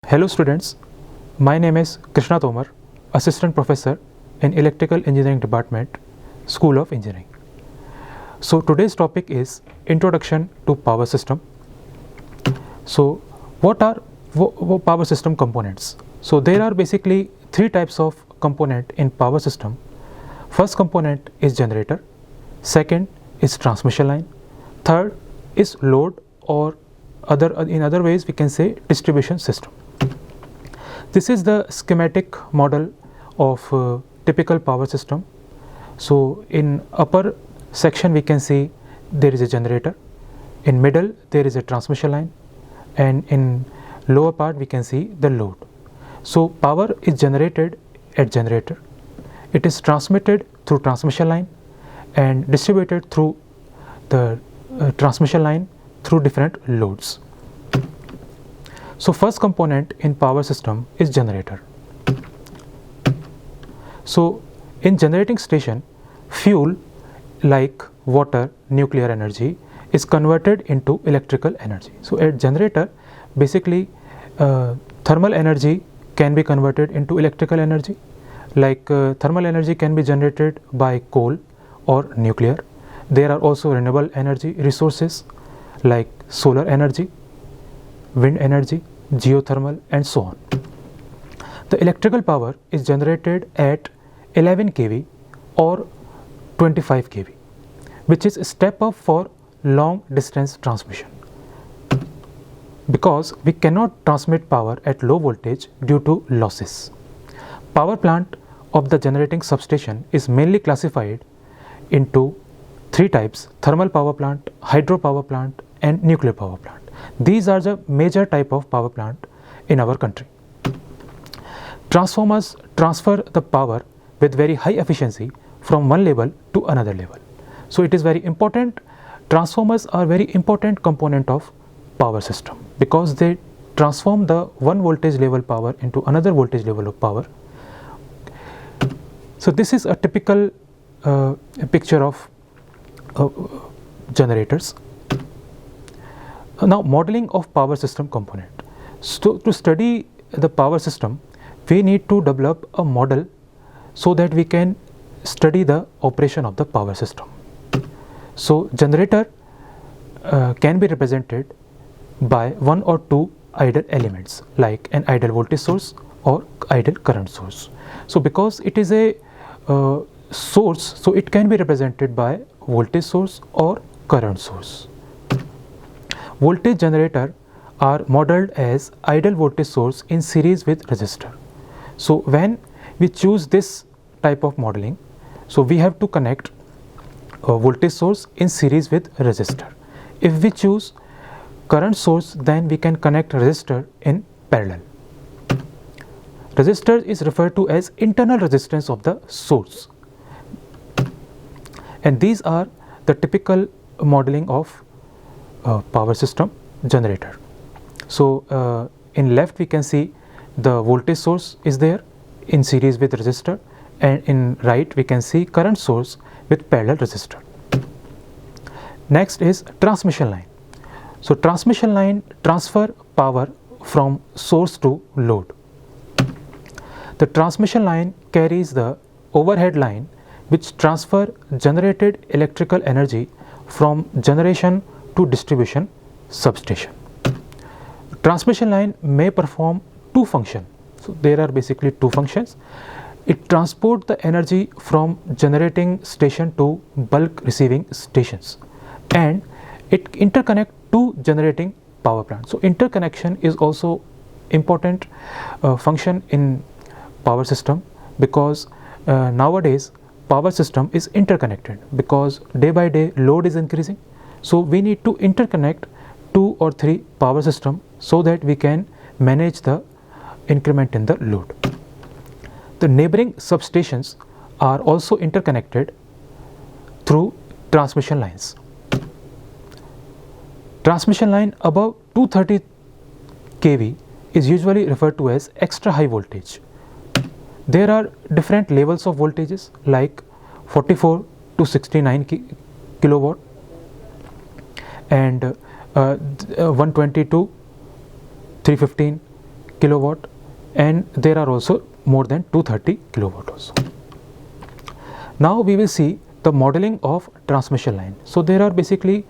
Hello students, my name is Krishna Tomar, Assistant Professor in Electrical Engineering Department, School of Engineering. So today's topic is Introduction to Power System. So what are power system components? So there are basically three types of component in power system. First component is generator, second is transmission line, third is load, or in other ways we can say distribution system. This is the schematic model of typical power system. So in upper section we can see there is a generator, in middle there is a transmission line, and in lower part we can see the load. So power is generated at generator, it is transmitted through transmission line and distributed through the transmission line through different loads. So first component in power system is generator. So in generating station, fuel like water, nuclear energy is converted into electrical energy. So at generator basically thermal energy can be converted into electrical energy, like thermal energy can be generated by coal or nuclear. There are also renewable energy resources like solar energy, wind energy, geothermal, and so on. The electrical power is generated at 11 kV or 25 kV, which is a step up for long distance transmission, because we cannot transmit power at low voltage due to losses. Power plant of the generating substation is mainly classified into three types: thermal power plant, hydro power plant, and nuclear power plant. These are the major type of power plant in our country. Transformers transfer the power with very high efficiency from one level to another level. So it is very important. Transformers are very important component of power system because they transform the one voltage level power into another voltage level of power. So this is a typical picture of generators. Now modeling of power system component. So to study the power system, we need to develop a model so that we can study the operation of the power system. So generator can be represented by one or two idle elements like an idle voltage source or idle current source. So because it is a source, so it can be represented by voltage source or current source. Voltage generator are modeled as idle voltage source in series with resistor. So when we choose this type of modeling, so we have to connect a voltage source in series with resistor. If we choose current source, then we can connect resistor in parallel. Resistor is referred to as internal resistance of the source, and these are the typical modeling of power system generator. So in left we can see the voltage source is there in series with resistor, and in right we can see current source with parallel resistor. Next is transmission line. So transmission line transfer power from source to load. The transmission line carries the overhead line which transfer generated electrical energy from generation to distribution substation. Transmission line may perform two functions. So there are basically two functions. It transports the energy from generating station to bulk receiving stations, and it interconnect two generating power plants. So interconnection is also important function in power system, because nowadays power system is interconnected because day by day load is increasing. So we need to interconnect two or three power system so that we can manage the increment in the load. The neighboring substations are also interconnected through transmission lines. Transmission line above 230 kV is usually referred to as extra high voltage. There are different levels of voltages like 44 to 69 kilowatt and 120 to 315 kilowatt, and there are also more than 230 kilowatt also. Now we will see the modeling of transmission line. So there are basically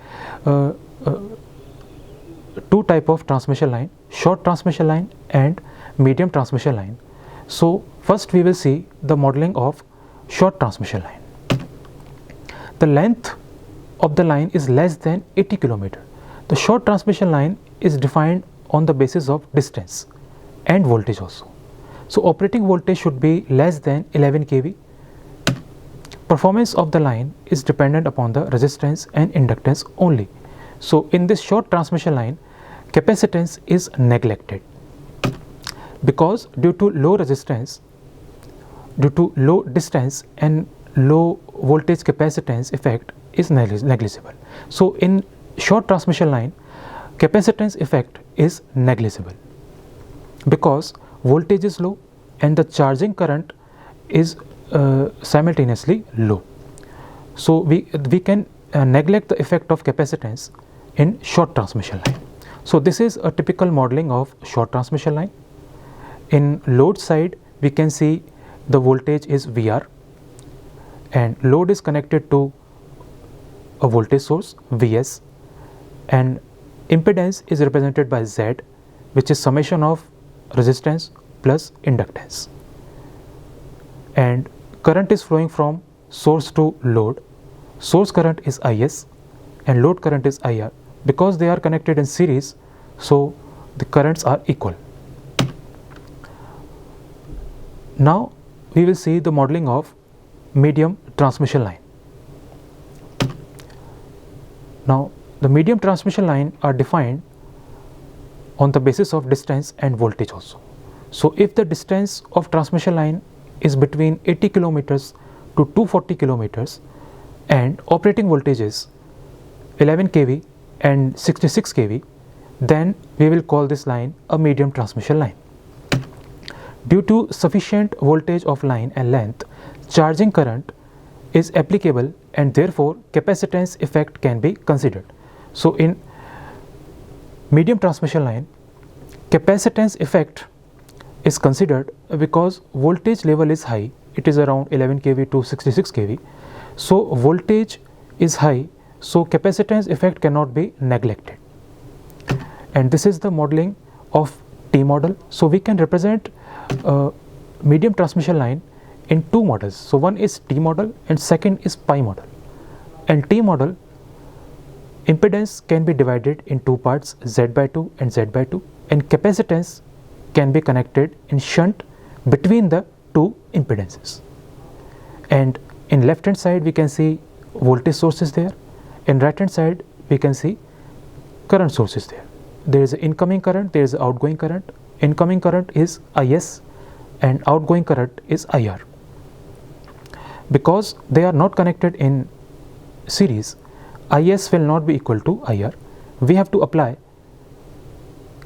two type of transmission line, short transmission line and medium transmission line. So first we will see the modeling of short transmission line. The length of the line is less than 80 kilometer. The short transmission line is defined on the basis of distance and voltage also. So operating voltage should be less than 11 kV. Performance of the line is dependent upon the resistance and inductance only. So in this short transmission line, capacitance is neglected because due to low resistance, due to low distance and low voltage, capacitance effect is negligible. So in short transmission line, capacitance effect is negligible because voltage is low and the charging current is simultaneously low. So we can neglect the effect of capacitance in short transmission line. So this is a typical modeling of short transmission line. In load side, we can see the voltage is VR and load is connected to a voltage source Vs, and impedance is represented by Z, which is summation of resistance plus inductance, and current is flowing from source to load. Source current is Is and load current is IR. Because they are connected in series, so the currents are equal. Now we will see the modeling of medium transmission line. Now the medium transmission line are defined on the basis of distance and voltage also. So if the distance of transmission line is between 80 kilometers to 240 kilometers and operating voltage is 11 kV and 66 kV, then we will call this line a medium transmission line. Due to sufficient voltage of line and length, charging current is applicable and therefore capacitance effect can be considered. So in medium transmission line, capacitance effect is considered because voltage level is high. It is around 11 kV to 66 kV. So voltage is high, so capacitance effect cannot be neglected. And this is the modeling of T model. So we can represent medium transmission line in two models. So one is T model and second is pi model. And T model, impedance can be divided in two parts, Z by 2 and Z by 2, and capacitance can be connected in shunt between the two impedances. And in left hand side we can see voltage sources there, in right hand side we can see current sources there. There is incoming current, there is outgoing current. Incoming current is Is and outgoing current is IR. Because they are not connected in series, Is will not be equal to IR. We have to apply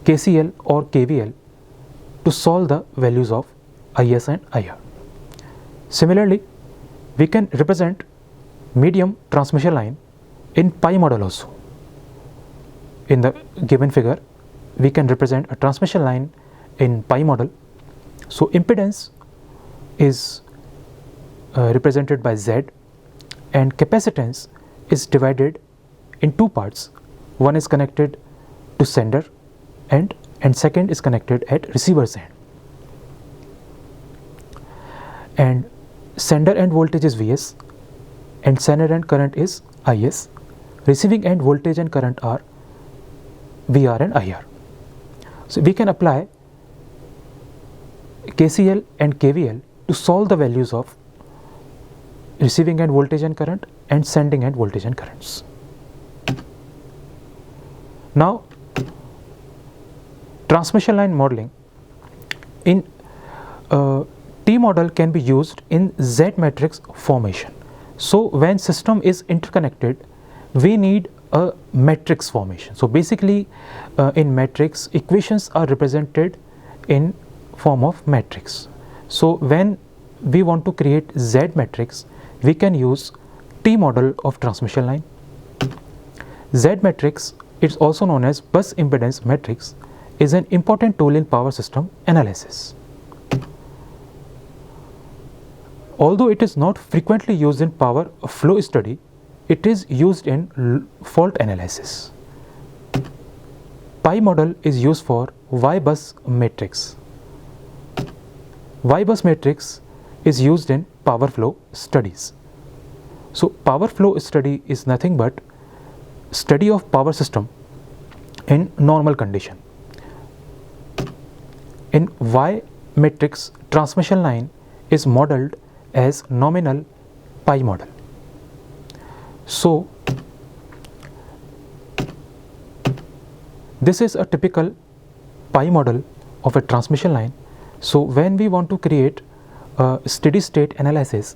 KCL or KVL to solve the values of Is and IR. Similarly, we can represent medium transmission line in pi model also. In the given figure, we can represent a transmission line in pi model. So impedance is represented by Z and capacitance is divided in two parts. One is connected to sender end and second is connected at receiver's end. And sender end voltage is Vs and sender end current is Is. Receiving end voltage and current are VR and IR. So we can apply KCL and KVL to solve the values of receiving end voltage and current and sending end voltage and currents. Now transmission line modeling in T model can be used in Z matrix formation. So when system is interconnected, we need a matrix formation. So basically in matrix, equations are represented in form of matrix. So when we want to create Z matrix, we can use T model of transmission line. Z matrix is also known as bus impedance matrix, is an important tool in power system analysis. Although it is not frequently used in power flow study, it is used in fault analysis. Pi model is used for Y-bus matrix. Y-bus matrix is used in power flow studies. So power flow study is nothing but study of power system in normal condition. In Y matrix, transmission line is modeled as nominal pi model. So this is a typical pi model of a transmission line. So when we want to create a steady state analysis,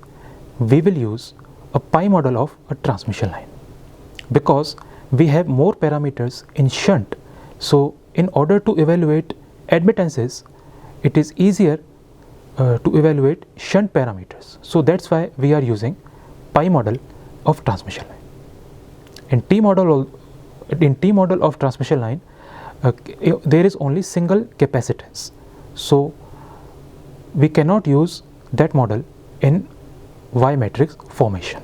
we will use a pi model of a transmission line, because we have more parameters in shunt. So in order to evaluate admittances, it is easier to evaluate shunt parameters. So that's why we are using pi model of transmission line. In T model of transmission line, there is only single capacitance. So we cannot use that model in Y matrix formation.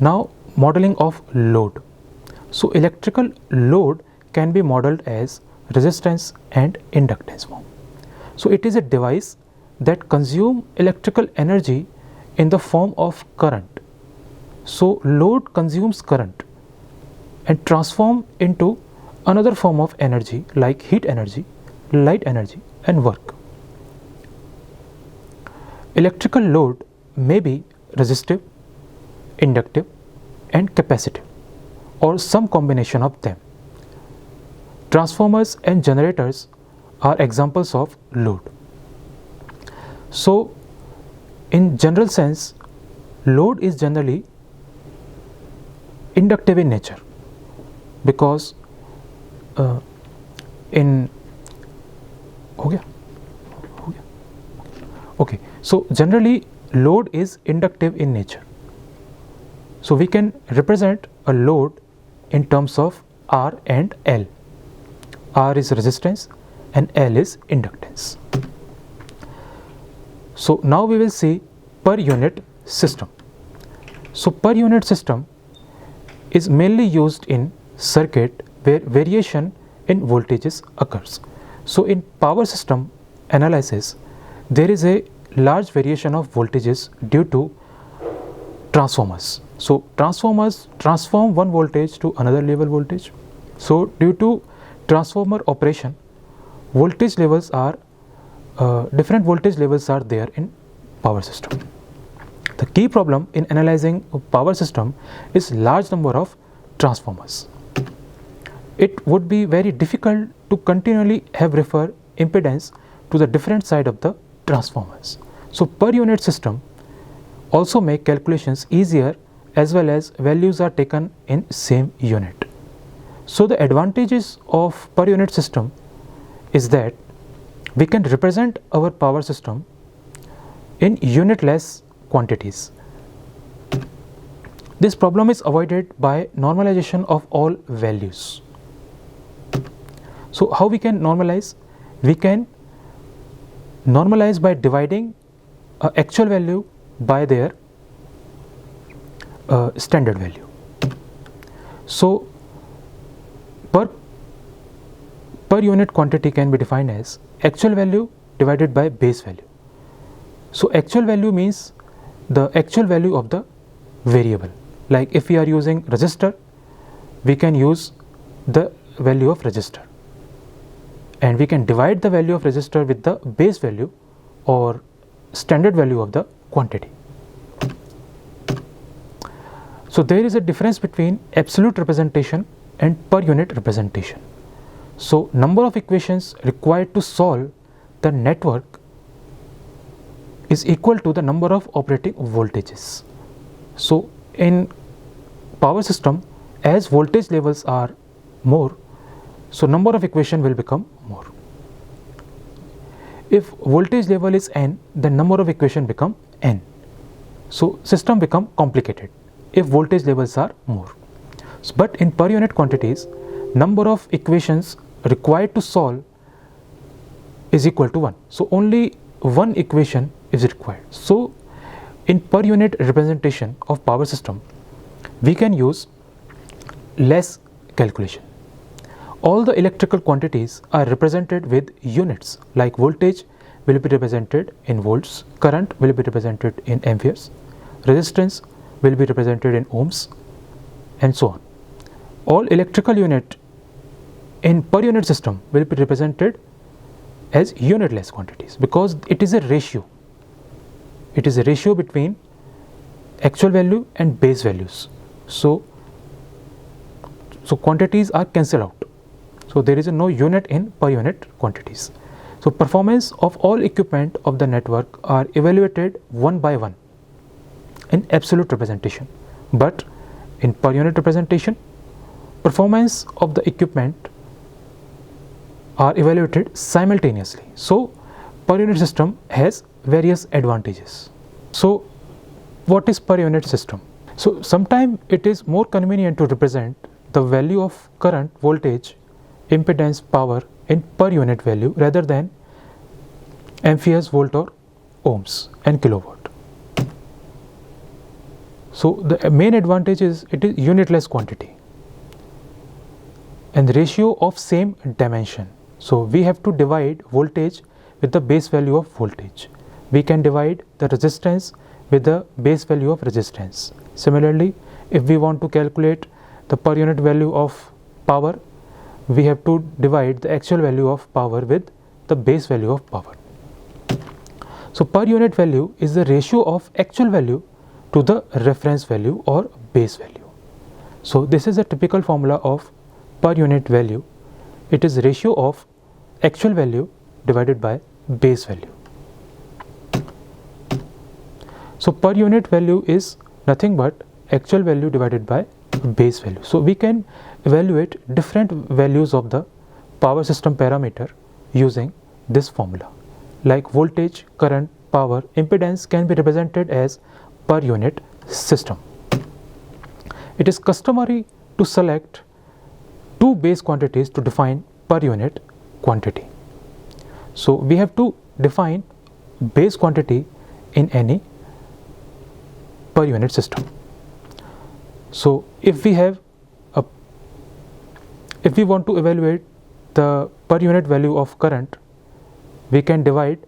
Now modeling of load. So electrical load can be modeled as resistance and inductance form. So it is a device that consumes electrical energy in the form of current. So load consumes current and transform into another form of energy like heat energy, light energy and work. Electrical load may be resistive, inductive and capacitive, or some combination of them. Transformers and generators are examples of load. So in general sense, load is generally inductive in nature, because so generally load is inductive in nature. So we can represent a load in terms of R and L. R is resistance and L is inductance. So now we will see per unit system. So per unit system is mainly used in circuit where variation in voltages occurs. So in power system analysis, there is a large variation of voltages due to transformers. So transformers transform one voltage to another level voltage. So due to transformer operation, voltage levels are different voltage levels are there in power system. The key problem in analyzing a power system is large number of transformers. It would be very difficult to continually have refer impedance to the different side of the transformers. So per unit system also make calculations easier, as well as values are taken in same unit. So the advantages of per unit system is that we can represent our power system in unitless quantities. This problem is avoided by normalization of all values. So how we can normalize? We can normalize by dividing actual value by their standard value. So per unit quantity can be defined as actual value divided by base value. So actual value means the actual value of the variable. Like if we are using resistor, we can use the value of resistor, and we can divide the value of resistor with the base value or standard value of the quantity. So there is a difference between absolute representation and per unit representation. So number of equations required to solve the network is equal to the number of operating voltages. So in power system, as voltage levels are more, so number of equation will become more. If voltage level is n, then number of equation become n. So system become complicated if voltage levels are more. But in per unit quantities, number of equations required to solve is equal to 1. So only one equation is required. So in per unit representation of power system, we can use less calculation. All the electrical quantities are represented with units, like voltage will be represented in volts, current will be represented in amperes, resistance will be represented in ohms, and so on. All electrical unit in per unit system will be represented as unitless quantities, because it is a ratio. It is a ratio between actual value and base values. So quantities are cancelled out. So there is no unit in per unit quantities. So performance of all equipment of the network are evaluated one by one in absolute representation, but in per unit representation, performance of the equipment are evaluated simultaneously. So per unit system has various advantages. So what is per unit system? So sometimes it is more convenient to represent the value of current, voltage, impedance, power in per unit value rather than amperes, volt or ohms and kilowatt. So the main advantage is it is unitless quantity and ratio of same dimension. So we have to divide voltage with the base value of voltage. We can divide the resistance with the base value of resistance. Similarly, if we want to calculate the per unit value of power, we have to divide the actual value of power with the base value of power. So per unit value is the ratio of actual value to the reference value or base value. So this is a typical formula of per unit value. It is ratio of actual value divided by base value. So per unit value is nothing but actual value divided by base value. So we can evaluate different values of the power system parameter using this formula, like voltage, current, power, impedance can be represented as per unit system. It is customary to select two base quantities to define per unit quantity. So we have to define base quantity in any per unit system. So if we want to evaluate the per unit value of current, we can divide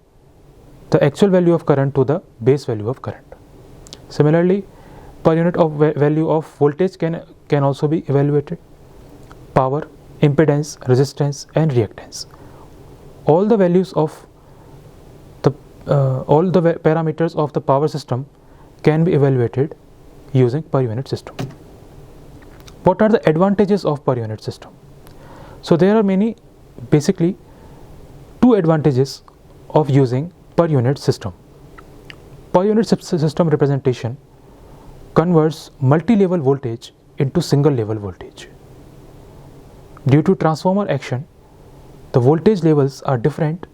the actual value of current to the base value of current. Similarly, per unit of value of voltage can also be evaluated, power, impedance, resistance and reactance. All the values of the all the parameters of the power system can be evaluated using per unit system. What are the advantages of per unit system? So there are many, basically two advantages of using per unit system. Per unit system representation converts multi-level voltage into single level voltage. Due to transformer action, the voltage levels are different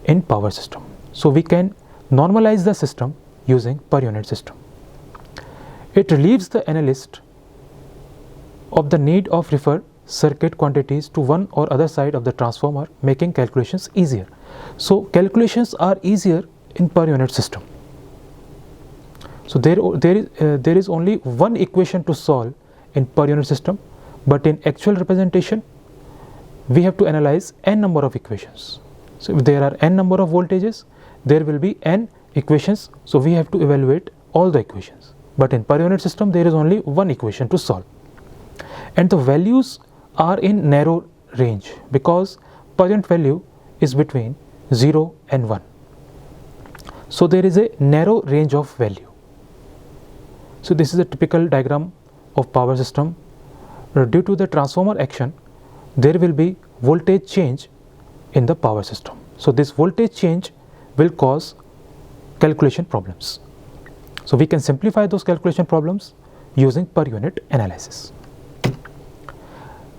in power system. So we can normalize the system using per unit system. It relieves the analyst of the need of refer circuit quantities to one or other side of the transformer, making calculations easier. So calculations are easier in per unit system. So there is only one equation to solve in per unit system, but in actual representation we have to analyze n number of equations. So if there are n number of voltages, there will be n equations, so we have to evaluate all the equations. But in per unit system there is only one equation to solve, and the values are in narrow range because per unit value is between 0 and 1. So there is a narrow range of value. So this is a typical diagram of power system. Due to the transformer action, there will be voltage change in the power system. So this voltage change will cause calculation problems. So we can simplify those calculation problems using per unit analysis.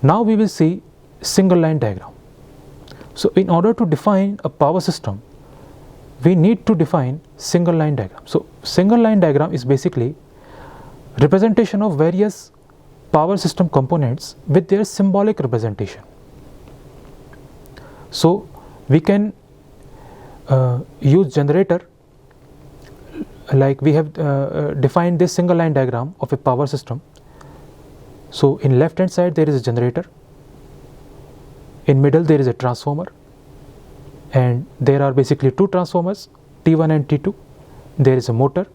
Now we will see single line diagram. So in order to define a power system, we need to define single line diagram. So single line diagram is basically representation of various power system components with their symbolic representation. So we can use generator, like we have defined this single line diagram of a power system. So in left hand side there is a generator, in middle there is a transformer, and there are basically two transformers, T1 and T2. There is a motor.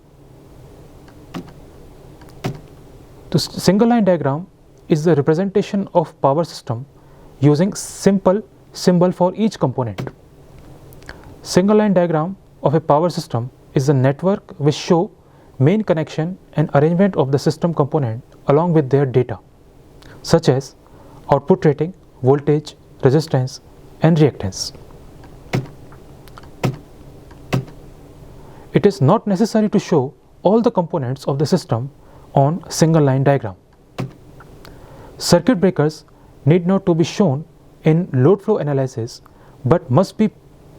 The single line diagram is the representation of power system using simple symbol for each component. Single line diagram of a power system is a network which show main connection and arrangement of the system component along with their data, such as output rating, voltage, resistance and reactance. It is not necessary to show all the components of the system on single line diagram. Circuit breakers need not to be shown in load flow analysis but must be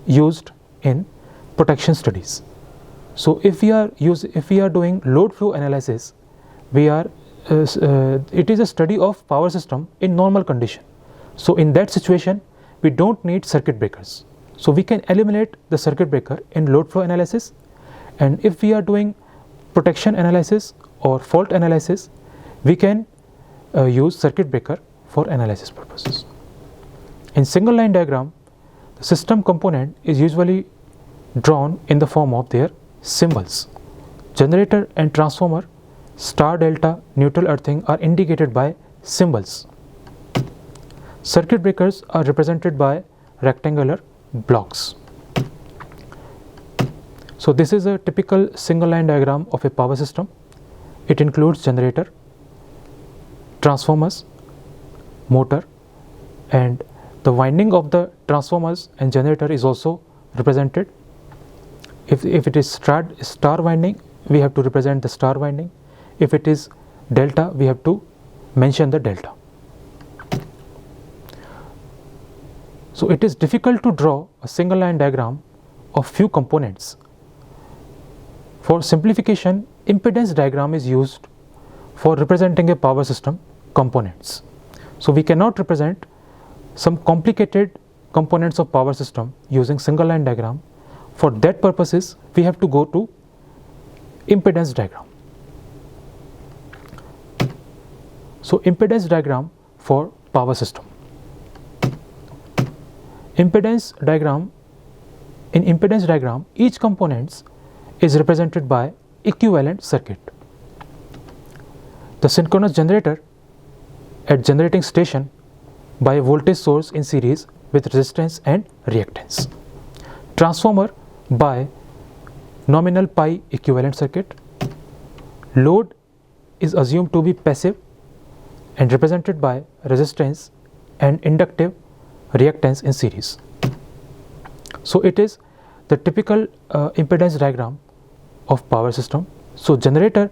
used in protection studies. So if we are doing load flow analysis, it is a study of power system in normal condition. So in that situation we don't need circuit breakers. So we can eliminate the circuit breaker in load flow analysis, and if we are doing protection analysis or fault analysis, we can use circuit breaker for analysis purposes. In single line diagram, the system component is usually drawn in the form of their symbols. Generator and transformer, star, delta, neutral, earthing are indicated by symbols. Circuit breakers are represented by rectangular blocks. So this is a typical single line diagram of a power system. It includes generator, transformers, motor, and the winding of the transformers and generator is also represented. If it is star winding, we have to represent the star winding. If it is delta, we have to mention the delta. So it is difficult to draw a single line diagram of few components. For simplification, impedance diagram is used for representing a power system components. So we cannot represent some complicated components of power system using single line diagram. For that purposes, we have to go to impedance diagram. So impedance diagram for power system. Impedance diagram, in impedance diagram, each components is represented by equivalent circuit. The synchronous generator at generating station by a voltage source in series with resistance and reactance. Transformer by nominal pi equivalent circuit. Load is assumed to be passive and represented by resistance and inductive reactance in series. So it is the typical impedance diagram of power system. So generator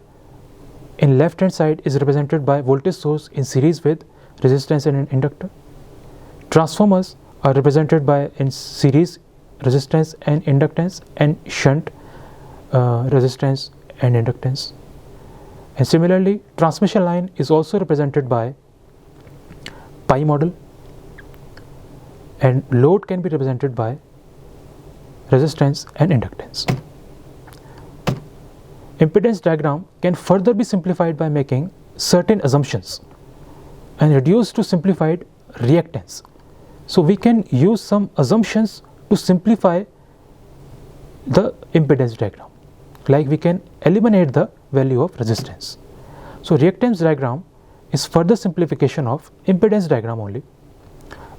in left hand side is represented by voltage source in series with resistance and an inductor. Transformers are represented by in series resistance and inductance, and shunt resistance and inductance. And similarly, transmission line is also represented by pi model, and load can be represented by resistance and inductance. Impedance diagram can further be simplified by making certain assumptions and reduced to simplified reactance. So we can use some assumptions to simplify the impedance diagram, like we can eliminate the value of resistance. So reactance diagram is further simplification of impedance diagram only.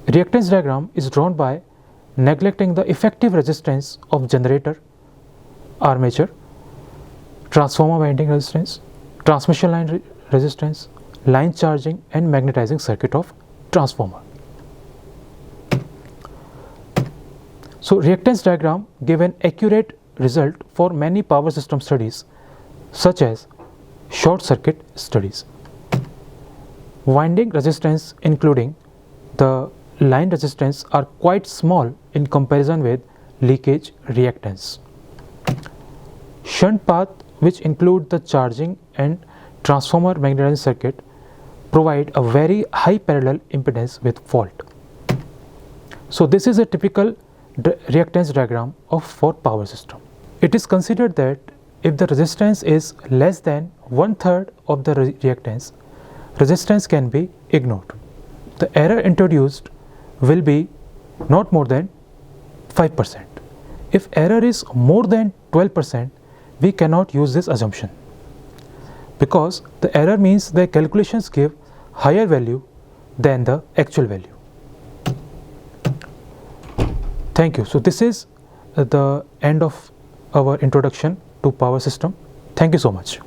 Reactance diagram is drawn by neglecting the effective resistance of generator, armature, transformer winding resistance, transmission line resistance, line charging and magnetizing circuit of transformer. So reactance diagram give an accurate result for many power system studies such as short circuit studies. Winding resistance including the line resistance are quite small in comparison with leakage reactance. Shunt path, which include the charging and transformer magnetizing circuit, provide a very high parallel impedance with fault. So this is a typical reactance diagram for power system. It is considered that if the resistance is less than 1/3 of the reactance, resistance can be ignored. The error introduced will be not more than 5%. If error is more than 12%, we cannot use this assumption, because the error means the calculations give higher value than the actual value. Thank you. So this is the end of our introduction to power system. Thank you so much.